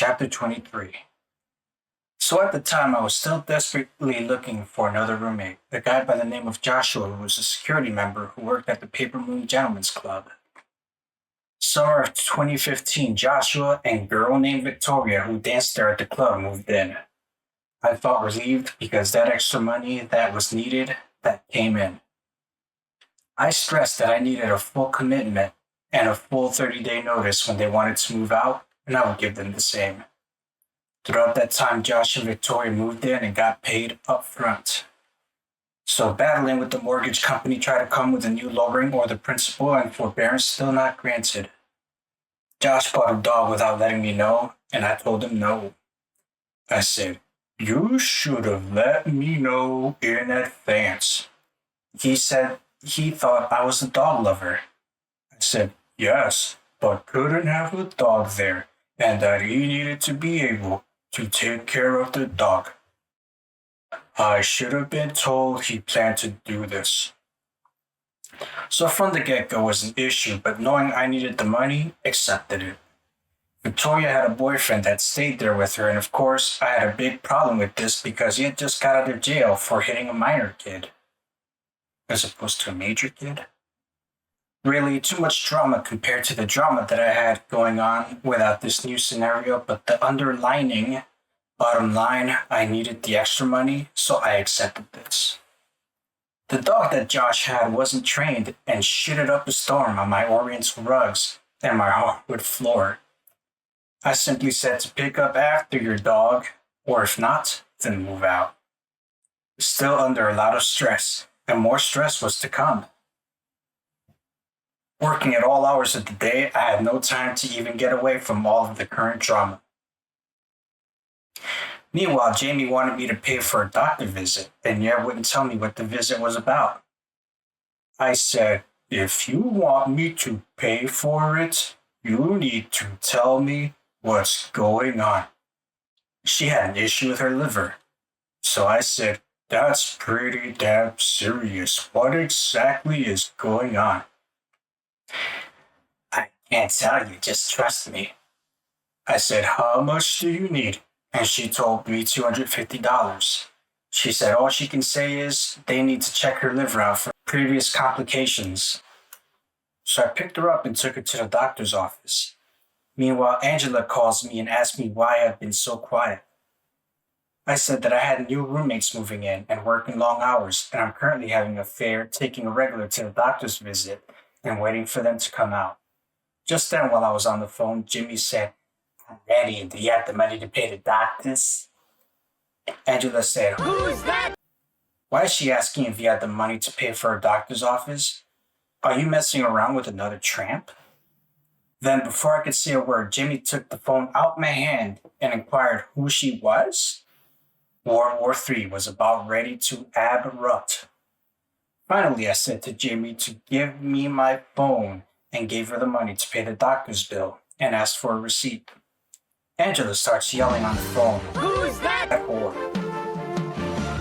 Chapter 23. So at the time, I was still desperately looking for another roommate, a guy by the name of Joshua who was a security member who worked at the Paper Moon Gentlemen's Club. Summer of 2015, Joshua and a girl named Victoria who danced there at the club moved in. I felt relieved because that extra money that was needed, that came in. I stressed that I needed a full commitment and a full 30-day notice when they wanted to move out, and I would give them the same. Throughout that time, Josh and Victoria moved in and got paid up front. So battling with the mortgage company tried to come with a new lowering or the principal and forbearance still not granted. Josh bought a dog without letting me know, and I told him no. I said, "You should have let me know in advance." He said he thought I was a dog lover. I said, "Yes, but couldn't have a dog there, and that he needed to be able to take care of the dog." I should have been told he planned to do this. So from the get-go was an issue, but knowing I needed the money, accepted it. Victoria had a boyfriend that stayed there with her, and of course, I had a big problem with this because he had just got out of jail for hitting a minor kid, as opposed to a major kid. Really, too much drama compared to the drama that I had going on without this new scenario, but the underlining bottom line, I needed the extra money, so I accepted this. The dog that Josh had wasn't trained and shitted up a storm on my Oriental rugs and my hardwood floor. I simply said to pick up after your dog, or if not, then move out. Still under a lot of stress, and more stress was to come. Working at all hours of the day, I had no time to even get away from all of the current drama. Meanwhile, Jamie wanted me to pay for a doctor visit, and yet wouldn't tell me what the visit was about. I said, "If you want me to pay for it, you need to tell me what's going on." She had an issue with her liver. So I said, "That's pretty damn serious. What exactly is going on?" "I can't tell you, just trust me." I said, "How much do you need?" And she told me $250. She said all she can say is they need to check her liver out for previous complications. So I picked her up and took her to the doctor's office. Meanwhile, Angela calls me and asks me why I've been so quiet. I said that I had new roommates moving in and working long hours, and I'm currently having a fare, taking a regular to the doctor's visit, and waiting for them to come out. Just then, while I was on the phone, Jimmy said, "I'm ready. Do you have the money to pay the doctors?" Angela said, "Who's that?" Why is she asking if you had the money to pay for a doctor's office? Are you messing around with another tramp? Then, before I could say a word, Jimmy took the phone out my hand and inquired who she was. World War III was about ready to erupt. Finally, I said to Jimmy to give me my phone and gave her the money to pay the doctor's bill and asked for a receipt. Angela starts yelling on the phone, "Who's that whore?"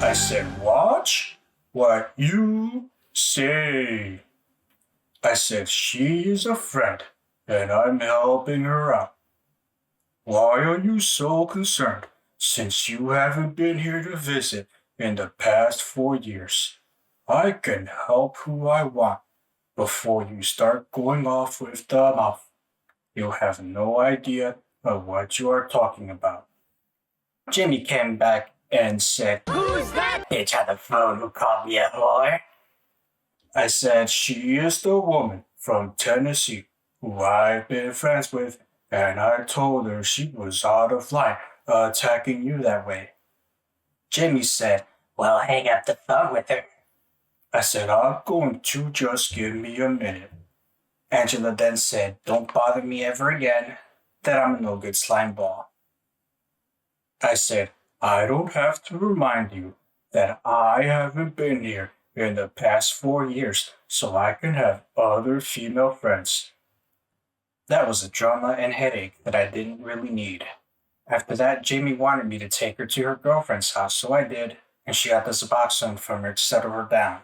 I said, "Watch what you say." I said, "She is a friend, and I'm helping her out. Why are you so concerned, since you haven't been here to visit in the past 4 years? I can help who I want before you start going off with the mouth. You have no idea of what you are talking about." Jimmy came back and said, "Who's that bitch on the phone who called me a whore?" I said, "She is the woman from Tennessee who I've been friends with, and I told her she was out of line attacking you that way." Jimmy said, "Well, hang up the phone with her." I said, "I'm going to, just give me a minute." Angela then said, "Don't bother me ever again, that I'm a no good slime ball." I said, "I don't have to remind you that I haven't been here in the past 4 years so I can have other female friends." That was a drama and headache that I didn't really need. After that, Jamie wanted me to take her to her girlfriend's house, so I did, and she got the Suboxone from her to settle her down.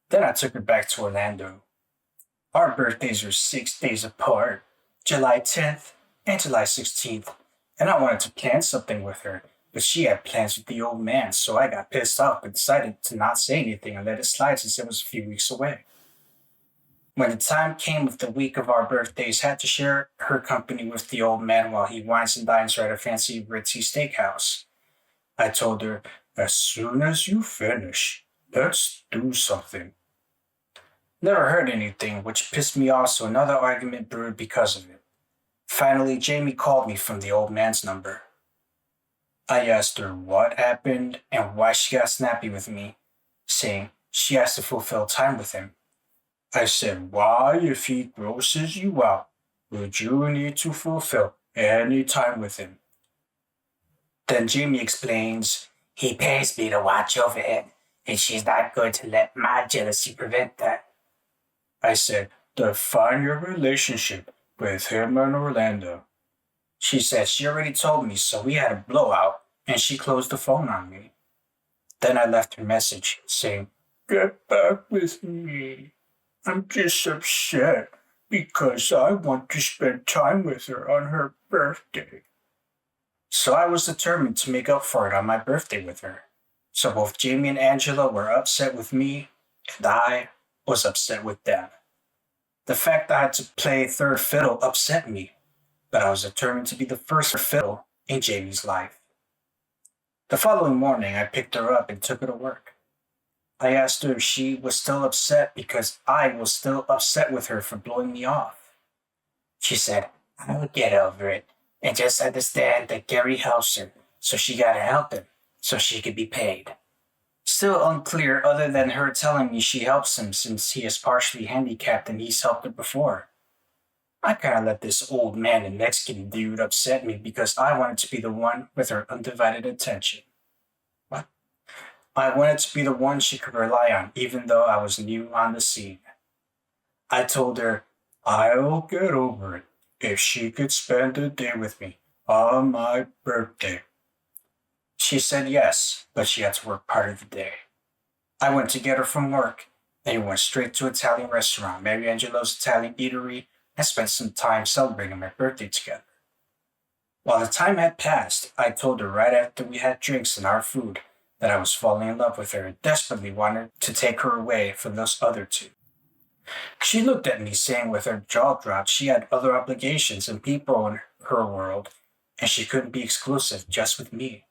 Then I took her back to Orlando. Our birthdays are 6 days apart, July 10th and July 16th, and I wanted to plan something with her, but she had plans with the old man, so I got pissed off but decided to not say anything and let it slide since it was a few weeks away. When the time came of the week of our birthdays, I had to share her company with the old man while he wines and dines her at a fancy ritzy steakhouse. I told her, as soon as you finish, let's do something. Never heard anything, which pissed me off, so another argument brewed because of it. Finally, Jamie called me from the old man's number. I asked her what happened and why she got snappy with me, saying she has to fulfill time with him. I said, why, if he grosses you out, would you need to fulfill any time with him? Then Jamie explains, he pays me to watch over him, and she's not going to let my jealousy prevent that. I said, define your relationship with him and Orlando. She said she already told me, so we had a blowout, and she closed the phone on me. Then I left her a message saying, get back with me. I'm just upset because I want to spend time with her on her birthday. So I was determined to make up for it on my birthday with her. So both Jamie and Angela were upset with me, and I was upset with them. The fact that I had to play third fiddle upset me, but I was determined to be the first fiddle in Jamie's life. The following morning, I picked her up and took her to work. I asked her if she was still upset because I was still upset with her for blowing me off. She said, I would get over it and just understand that Gary helps her, so she gotta help him so she could be paid. Still unclear other than her telling me she helps him since he is partially handicapped and he's helped her before. I kinda let this old man and Mexican dude upset me because I wanted to be the one with her undivided attention. What? I wanted to be the one she could rely on even though I was new on the scene. I told her, I'll get over it if she could spend a day with me on my birthday. She said yes, but she had to work part of the day. I went to get her from work, and we went straight to an Italian restaurant, Mary Angelo's Italian Eatery, and spent some time celebrating my birthday together. While the time had passed, I told her right after we had drinks and our food that I was falling in love with her and desperately wanted to take her away from those other two. She looked at me saying with her jaw dropped she had other obligations and people in her world, and she couldn't be exclusive just with me.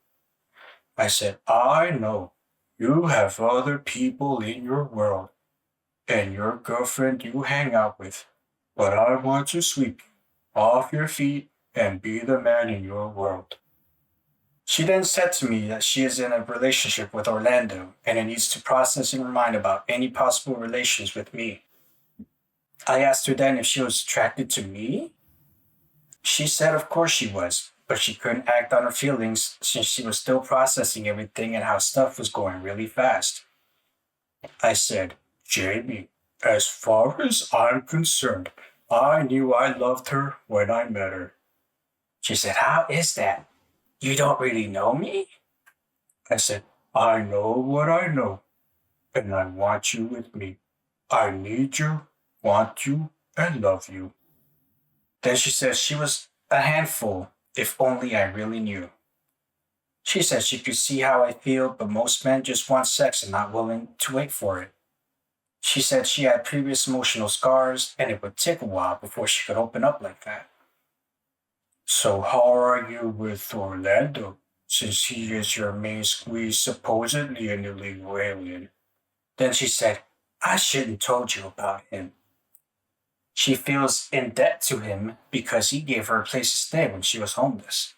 I said, I know you have other people in your world and your girlfriend you hang out with, but I want to sweep you off your feet and be the man in your world. She then said to me that she is in a relationship with Orlando and it needs to process in her mind about any possible relations with me. I asked her then if she was attracted to me. She said of course she was, but she couldn't act on her feelings since she was still processing everything and how stuff was going really fast. I said, Jamie, as far as I'm concerned, I knew I loved her when I met her. She said, how is that? You don't really know me? I said, I know what I know, and I want you with me. I need you, want you, and love you. Then she said she was a handful, if only I really knew. She said she could see how I feel, but most men just want sex and not willing to wait for it. She said she had previous emotional scars, and it would take a while before she could open up like that. So how are you with Orlando, since he is your main squeeze, supposedly an illegal alien? Then she said, I shouldn't told you about him. She feels in debt to him because he gave her a place to stay when she was homeless.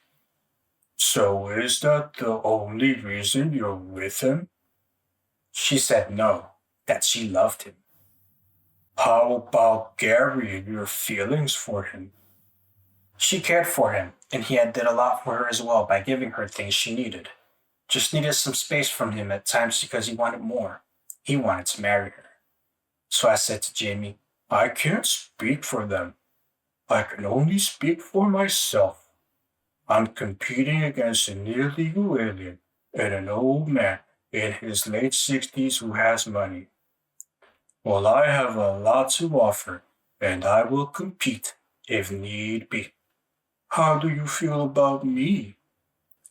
So is that the only reason you're with him? She said no, that she loved him. How about Gary and your feelings for him? She cared for him, and he had did a lot for her as well by giving her things she needed. Just needed some space from him at times because he wanted more. He wanted to marry her. So I said to Jamie, I can't speak for them. I can only speak for myself. I'm competing against an illegal alien and an old man in his late 60s who has money. Well, I have a lot to offer, and I will compete if need be. How do you feel about me?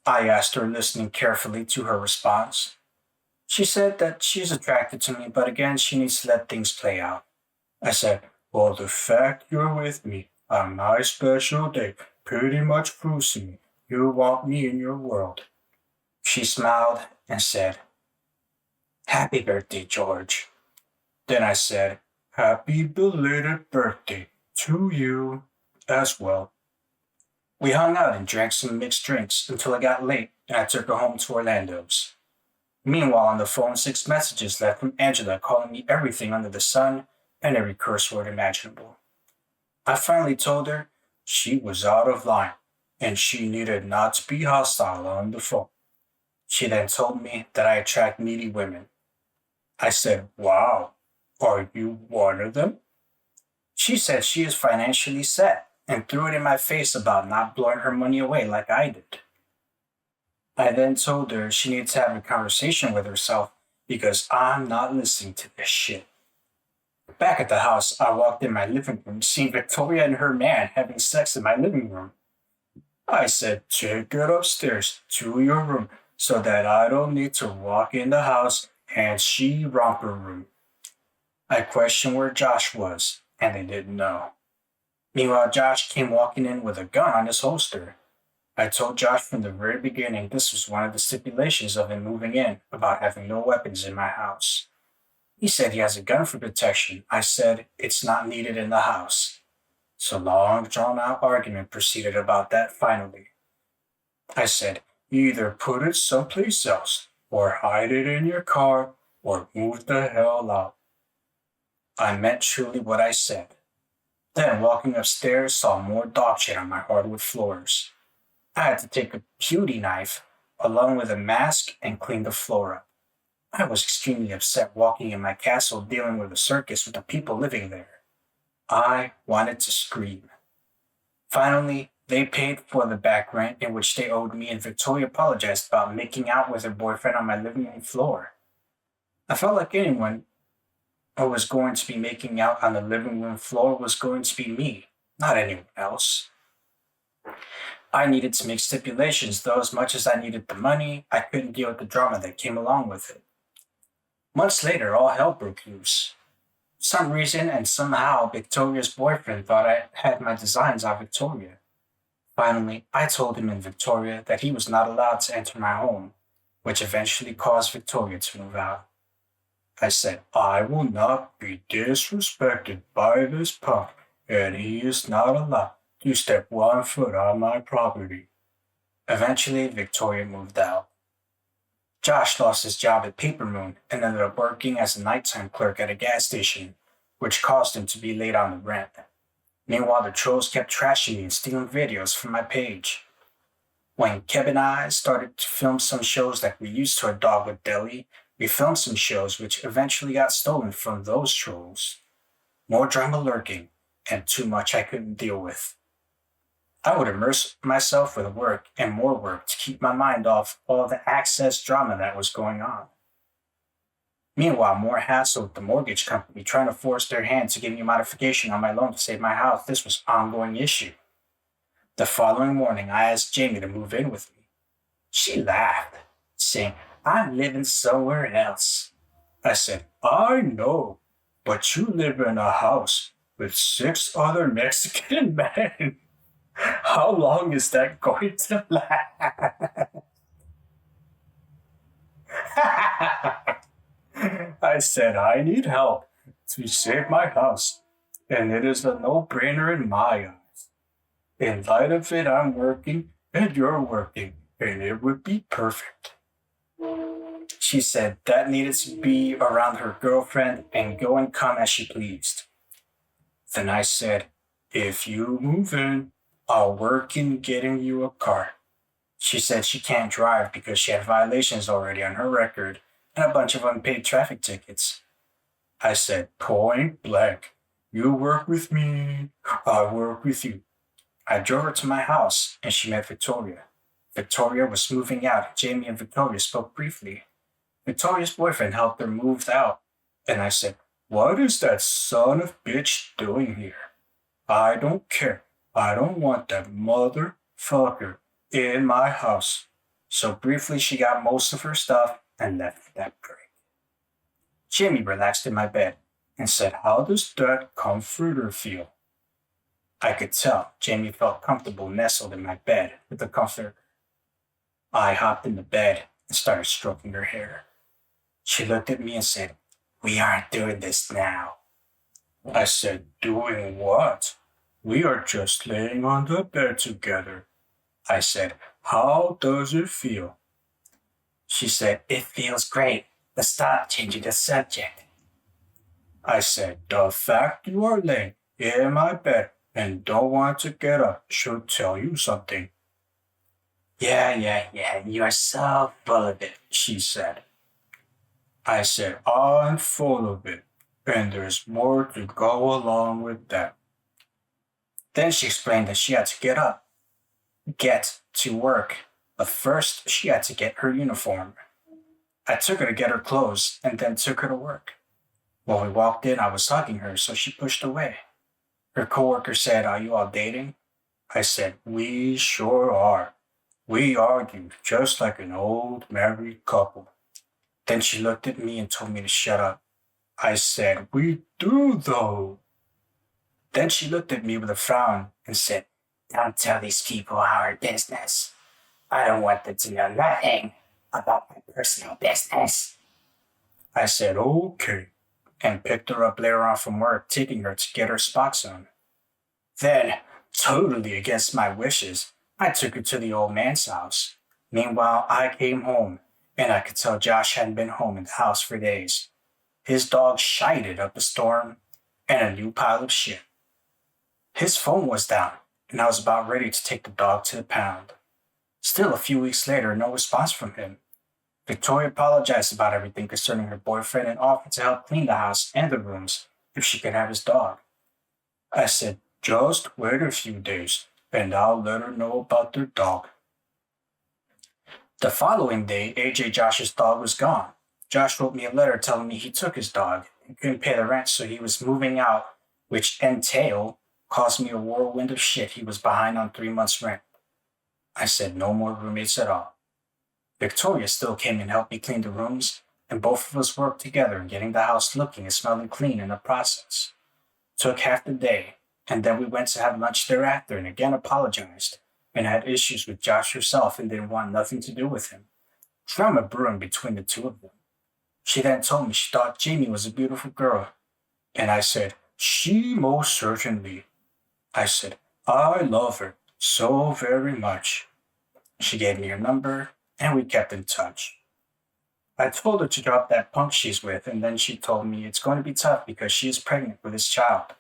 I asked her, listening carefully to her response. She said that she's attracted to me, but again, she needs to let things play out. I said, well, the fact you're with me on my special day pretty much proves to me you want me in your world. She smiled and said, Happy birthday, George. Then I said, Happy belated birthday to you as well. We hung out and drank some mixed drinks until it got late and I took her home to Orlando's. Meanwhile, on the phone, 6 messages left from Angela calling me everything under the sun and every curse word imaginable. I finally told her she was out of line and she needed not to be hostile on the phone. She then told me that I attract needy women. I said, Wow, are you one of them? She said she is financially set and threw it in my face about not blowing her money away like I did. I then told her she needed to have a conversation with herself because I'm not listening to this shit. Back at the house, I walked in my living room, seeing Victoria and her man having sex in my living room. I said, Take it upstairs to your room so that I don't need to walk in the house and she romper room. I questioned where Josh was, and they didn't know. Meanwhile, Josh came walking in with a gun on his holster. I told Josh from the very beginning this was one of the stipulations of him moving in about having no weapons in my house. He said he has a gun for protection. I said it's not needed in the house. So long drawn out argument proceeded about that finally. I said, You either put it someplace else, or hide it in your car, or move the hell out. I meant truly what I said. Then, walking upstairs, saw more dog shit on my hardwood floors. I had to take a beauty knife, along with a mask, and clean the floor up. I was extremely upset walking in my castle dealing with a circus with the people living there. I wanted to scream. Finally, they paid for the back rent in which they owed me, and Victoria apologized about making out with her boyfriend on my living room floor. I felt like anyone who was going to be making out on the living room floor was going to be me, not anyone else. I needed to make stipulations, though as much as I needed the money, I couldn't deal with the drama that came along with it. Months later, all hell broke loose. For some reason and somehow, Victoria's boyfriend thought I had my designs on Victoria. Finally, I told him and Victoria that he was not allowed to enter my home, which eventually caused Victoria to move out. I said, I will not be disrespected by this punk, and he is not allowed to step 1 foot on my property. Eventually, Victoria moved out. Josh lost his job at Paper Moon and ended up working as a nighttime clerk at a gas station, which caused him to be late on the rent. Meanwhile, the trolls kept trashing me and stealing videos from my page. When Keb and I started to film some shows that we used to our Dogwood Deli, we filmed some shows which eventually got stolen from those trolls. More drama lurking, and too much I couldn't deal with. I would immerse myself with work and more work to keep my mind off all the access drama that was going on. Meanwhile, more hassle with the mortgage company trying to force their hand to give me a modification on my loan to save my house. This was an ongoing issue. The following morning, I asked Jamie to move in with me. She laughed, saying, I'm living somewhere else. I said, I know, but you live in a house with 6 other Mexican men. How long is that going to last? I said, I need help to save my house, and it is a no-brainer in my eyes. In light of it, I'm working, and you're working, and it would be perfect. She said that needed to be around her girlfriend and go and come as she pleased. Then I said, if you move in, I'll work in getting you a car. She said she can't drive because she had violations already on her record and a bunch of unpaid traffic tickets. I said, point blank, you work with me, I work with you. I drove her to my house and she met Victoria. Victoria was moving out. Jamie and Victoria spoke briefly. Victoria's boyfriend helped her move out, and I said, what is that son of bitch doing here? I don't care. I don't want that motherfucker in my house. So briefly, she got most of her stuff and left that prick. Jamie relaxed in my bed and said, How does that comforter feel? I could tell Jamie felt comfortable nestled in my bed with the comforter. I hopped in the bed and started stroking her hair. She looked at me and said, We aren't doing this now. I said, Doing what? We are just laying on the bed together. I said, How does it feel? She said, It feels great, but stop changing the subject. I said, The fact you are laying in my bed and don't want to get up should tell you something. Yeah, you are so full of it, she said. I said, I'm full of it, and there's more to go along with that. Then she explained that she had to get to work, but first she had to get her uniform. I took her to get her clothes and then took her to work. When we walked in, I was hugging her, so she pushed away. Her coworker said, Are you all dating? I said, We sure are. We argue just like an old married couple. Then she looked at me and told me to shut up. I said, We do though. Then she looked at me with a frown and said, Don't tell these people our business. I don't want them to know nothing about my personal business. I said, Okay, and picked her up later on from work, taking her to get her Spox on. Then, totally against my wishes, I took her to the old man's house. Meanwhile, I came home, and I could tell Josh hadn't been home in the house for days. His dog shited up a storm and a new pile of shit. His phone was down, and I was about ready to take the dog to the pound. Still, a few weeks later, no response from him. Victoria apologized about everything concerning her boyfriend and offered to help clean the house and the rooms if she could have his dog. I said, Just wait a few days, and I'll let her know about their dog. The following day, AJ Josh's dog was gone. Josh wrote me a letter telling me he took his dog and couldn't pay the rent, so he was moving out, which entailed caused me a whirlwind of shit. He was behind on 3 months' rent. I said no more roommates at all. Victoria still came and helped me clean the rooms, and both of us worked together in getting the house looking and smelling clean in the process. Took half the day, and then we went to have lunch thereafter and again apologized and had issues with Josh herself and didn't want nothing to do with him. Drama brewing between the two of them. She then told me she thought Jamie was a beautiful girl, and I said, She most certainly. I said, I love her so very much. She gave me her number, and we kept in touch. I told her to drop that punk she's with, and then she told me it's going to be tough because she is pregnant with his child.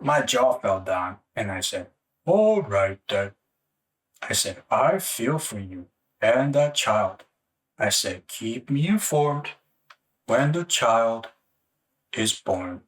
My jaw fell down, and I said, All right then. I said, I feel for you and that child. I said, Keep me informed when the child is born.